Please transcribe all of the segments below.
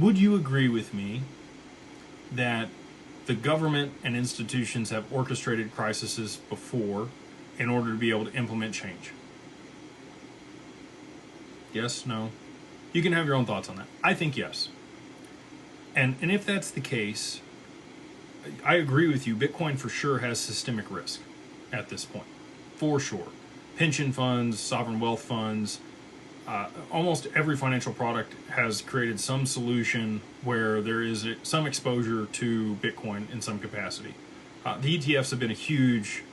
would you agree with me that the government and institutions have orchestrated crises before in order to be able to implement change? Yes, no? You can have your own thoughts on that. I think yes. And if that's the case, I agree with you. Bitcoin for sure has systemic risk at this point, for sure. Pension funds, sovereign wealth funds, almost every financial product has created some solution where there is some exposure to Bitcoin in some capacity. The ETFs have been a huge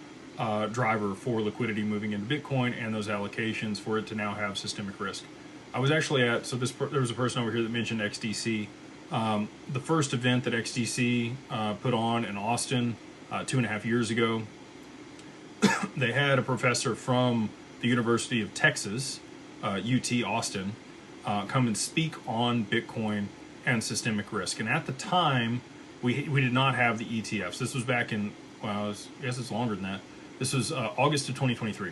driver for liquidity moving into Bitcoin and those allocations for it to now have systemic risk. I was actually at, there was a person over here that mentioned XDC. The first event that XDC put on in Austin 2.5 years ago, they had a professor from the University of Texas, UT Austin, come and speak on Bitcoin and systemic risk. And at the time, we did not have the ETFs. This was back in, well, I guess it's longer than that. This was August of 2023.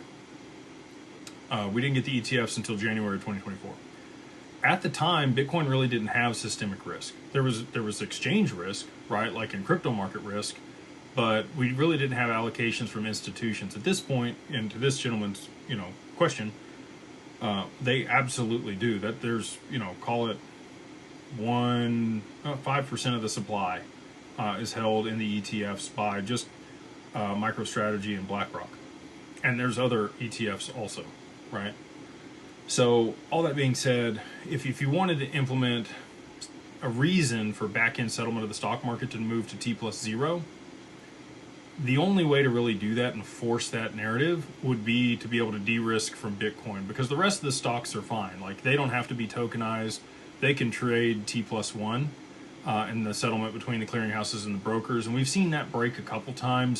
We didn't get the ETFs until January of 2024. At the time, Bitcoin really didn't have systemic risk. There was exchange risk, right, like in crypto market risk, but we really didn't have allocations from institutions. At this point, and to this gentleman's question, they absolutely do. That there's call it 5% of the supply is held in the ETFs by just MicroStrategy and BlackRock, and there's other ETFs also, right? So all that being said, if you wanted to implement a reason for back-end settlement of the stock market to move to T+0, the only way to really do that and force that narrative would be to be able to de-risk from Bitcoin, because the rest of the stocks are fine. Like, they don't have to be tokenized. They can trade T+1 in the settlement between the clearinghouses and the brokers. And we've seen that break a couple times.